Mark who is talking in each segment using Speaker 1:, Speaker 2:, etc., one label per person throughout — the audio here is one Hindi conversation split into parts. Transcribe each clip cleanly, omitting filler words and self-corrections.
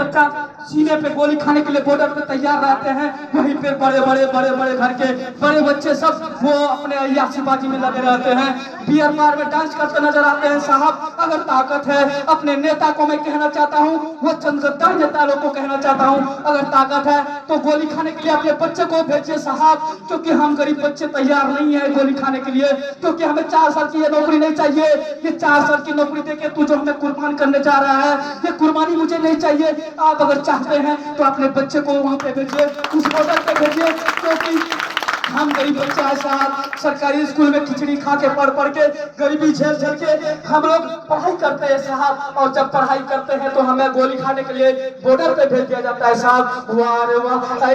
Speaker 1: बच्चा सीने पे गोली खाने के लिए बॉर्डर पे तैयार रहते हैं, वहीं पे बड़े घर के बड़े बच्चे सब वो अपने अय्याशीबाजी में लगे रहते हैं, बियर बार में डांस करते नजर आते हैं। साहब अगर ताकत है, अपने नेता को मैं कहना चाहता हूँ, वो चंद्रदार नेता लोग को कहना चाहता हूँ, अगर ताकत है तो गोली खाने के लिए अपने बच्चे को भेजिए साहब, क्योंकि हम गरीब बच्चे तैयार नहीं है गोली खाने के लिए, क्योंकि हमें 4 साल की ये नौकरी नहीं चाहिए। ये 4 साल की नौकरी देके तू जो हमें कुर्बान करने जा रहा है, ये कुर्बानी मुझे नहीं चाहिए। आप अगर चाहते हैं तो अपने बच्चे को वहां पे भेजिए, उस बॉर्डर पे भेजिए, क्योंकि हम गरीब बच्चा है साहब, सरकारी स्कूल में खिचड़ी खा के पढ़ के गरीबी झेल के हम लोग पढ़ाई करते हैं साहब, और जब पढ़ाई करते हैं तो हमें गोली खाने के लिए बॉर्डर पे भेज दिया जाता है साहब। वाह रे वाह,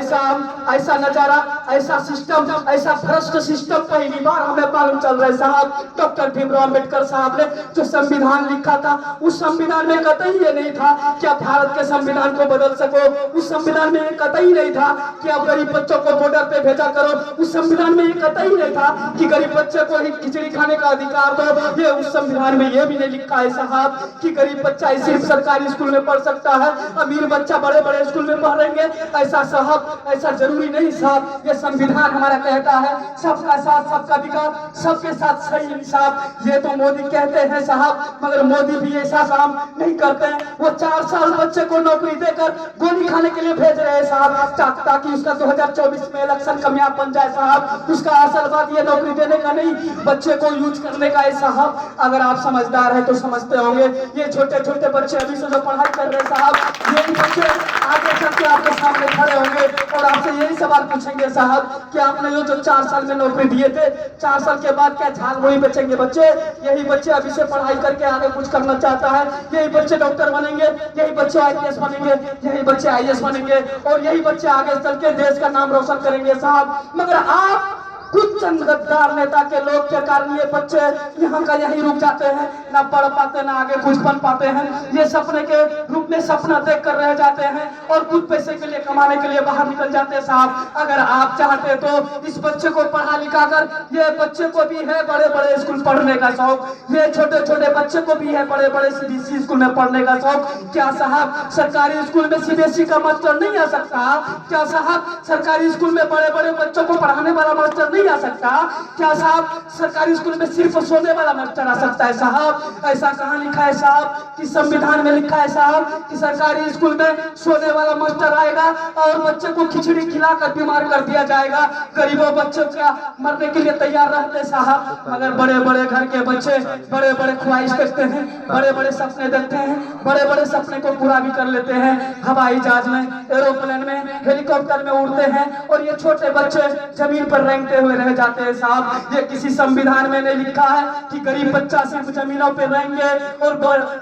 Speaker 1: ऐसा नजारा, ऐसा सिस्टम, ऐसा भ्रष्ट सिस्टम पहली बार हमें मालूम चल रहा है साहब। डॉक्टर भीमराव अम्बेडकर साहब ने जो संविधान लिखा था, उस संविधान में कतई ये नहीं था कि आप भारत के संविधान को बदल सको, उस संविधान में ये कतई नहीं था कि आप गरीब बच्चों को बॉर्डर पे भेजा करो, उस संविधान में ये कतई नहीं था कि गरीब बच्चे को ही खिचड़ी खाने का अधिकार दो। ये उस संविधान में ये भी नहीं लिखा है साहब कि गरीब बच्चा ही सिर्फ सरकारी स्कूल में पढ़ सकता है, अमीर बच्चा बड़े स्कूल में पढ़ेंगे, ऐसा साहब, ऐसा जरूरी नहीं साहब। ये संविधान हमारा कहता है सबका साथ सबका विकास, सबके साथ सही इंसाफ। ये तो मोदी कहते हैं साहब, मगर मोदी भी ऐसा काम नहीं करते हैं। वो 4 साल बच्चे को नौकरी देकर गोली खाने के लिए भेज रहे हैं साहब, ताकि उसका 2024 में इलेक्शन कामयाब बन जाए साहब। उसका असल बात ये नौकरी देने का नहीं, बच्चे को यूज करने का है साहब। अगर आप समझदार हैं तो समझते होंगे, ये छोटे छोटे बच्चे अभी से जो पढ़ाई कर रहे हैं साहब, यही बच्चे आगे चल के आपके सामने खड़े होंगे और आपसे यही सवाल पूछेंगे साहब कि आपने जो 4 साल में नौकरी दिए थे, 4 साल के बाद क्या झाल मुड़ी बेचेंगे बच्चे? यही बच्चे अभी से पढ़ाई करके आगे कुछ करना चाहता है, यही बच्चे डॉक्टर बनेंगे, यही बच्चे IPS बनेंगे, यही बच्चे IAS बनेंगे, और यही बच्चे आगे चल के देश का नाम रोशन करेंगे साहब। मगर आप कुछ चंद गद्दार नेता के लोग के कारण ये बच्चे यहाँ का यही रुक जाते हैं, ना पढ़ पाते, ना आगे कुछ बन पाते हैं। ये सपने के रूप में सपना देख कर रह जाते हैं और कुछ पैसे के लिए कमाने के लिए बाहर निकल जाते हैं साहब। अगर आप चाहते तो इस बच्चे को पढ़ा लिखा कर, ये बच्चे को भी है बड़े स्कूल पढ़ने का शौक, ये छोटे छोटे बच्चे को भी है बड़े CBSE स्कूल में पढ़ने का शौक। क्या साहब सरकारी स्कूल में CBSE का मास्टर नहीं आ सकता? क्या साहब सरकारी स्कूल में बड़े बच्चों को पढ़ाने वाला मास्टर नहीं आ सकता? क्या साहब सरकारी स्कूल में सिर्फ सोने वाला मास्टर आ सकता है साहब? ऐसा कहाँ लिखा है साहब कि संविधान में लिखा है साहब कि सरकारी स्कूल में सोने वाला मास्टर आएगा और बच्चे को खिचड़ी खिलाकर बीमार कर दिया जाएगा? गरीबों बच्चों क्या मरने के लिए तैयार रहते साहब, मगर बड़े घर के बच्चे बड़े ख्वाहिश देखते हैं, बड़े सपने देखते हैं, बड़े सपने को पूरा भी कर लेते हैं। हवाई जहाज में, एरोप्लेन में, हेलीकॉप्टर में उड़ते हैं, और ये छोटे बच्चे जमीन पर रेंगते हुए रह जाते हैं साहब। ये किसी संविधान में नहीं लिखा है कि गरीब बच्चा सिर्फ जमीनों पे रहेंगे और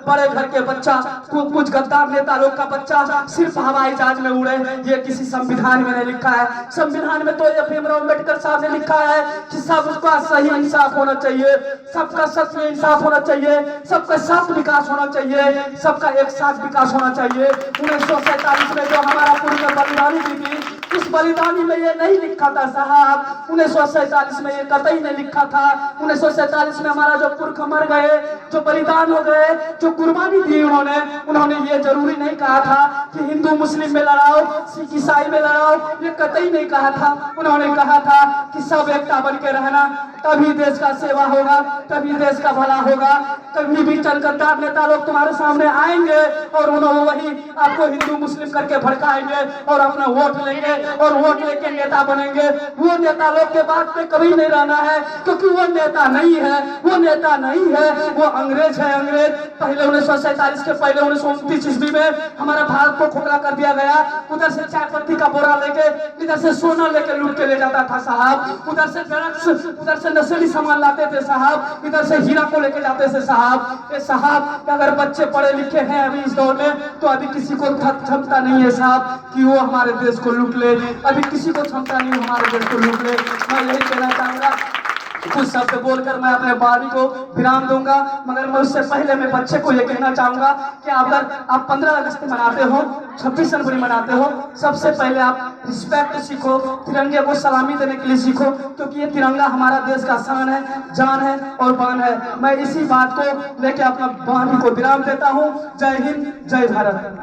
Speaker 1: बड़े घर के बच्चा, कुछ गद्दार नेता लोग का बच्चा सिर्फ हवाई जहाज में उड़े। ये किसी संविधान में नहीं लिखा है। संविधान में तो ये भीमराव अम्बेडकर साहब ने लिखा है कि सबका सही इंसाफ होना चाहिए, सबका सच में इंसाफ होना चाहिए, सबका साथ विकास होना चाहिए, सबका एक साथ विकास होना चाहिए। 1947 में जो हमारा पूरी बलिदानी दी थी, उस बलिदानी में ये नहीं लिखा था साहब। 1947 में ये कतई नहीं लिखा था। 1947 में हमारा जो पुरख मर गए, जो बलिदान हो गए, जो कुर्बानी दी उन्होंने ये जरूरी नहीं कहा था कि हिंदू मुस्लिम में लड़ाओ, सिख ईसाई में लड़ाओ, ये कतई नहीं कहा था। उन्होंने कहा था कि सब एकता बन के रहना, तभी देश का सेवा होगा, तभी देश का भला होगा। कभी भी चलकर नेता लोग तुम्हारे सामने आएंगे और उन्होंने वही आपको हिंदू मुस्लिम करके भड़काएंगे और अपना वोट लेंगे और वोट लेके नेता बनेंगे। वो नेता लोग के बात पे कभी नहीं रहना है, क्योंकि वो नेता नहीं है, वो नेता नहीं है, वो अंग्रेज है। अंग्रेज पहले 1947 के पहले 1929 ईस्वी में हमारा भारत को खोखला कर दिया गया। उधर से चाय पत्ती का बोरा लेके, इधर से सोना लेके लूट के ले जाता था साहब, उधर से ड्रग्स, उधर से नशीली सामान लाते थे साहब, इधर से हीरा को लेके जाते थे साहब। साहब अगर बच्चे पढ़े लिखे हैं अभी इस दौर में, तो अभी किसी को क्षमता नहीं है साहब कि वो हमारे देश को लूट ले, अभी किसी को क्षमता नहीं हमारे देश को लूट ले। मैं यही कहना चाहूंगा, कुछ शब्द बोलकर मैं अपने वाणी को विराम दूंगा, मगर मैं उससे पहले मैं बच्चे को ये कहना चाहूंगा कि अगर आप 15 अगस्त मनाते हो, 26 जनवरी मनाते हो, सबसे पहले आप रिस्पेक्ट सीखो, तिरंगे को सलामी देने के लिए सीखो, क्योंकि ये तिरंगा हमारा देश का शान है, जान है और बान है। मैं इसी बात को लेकर अपना वाणी को विराम देता हूँ। जय हिंद, जय भारत।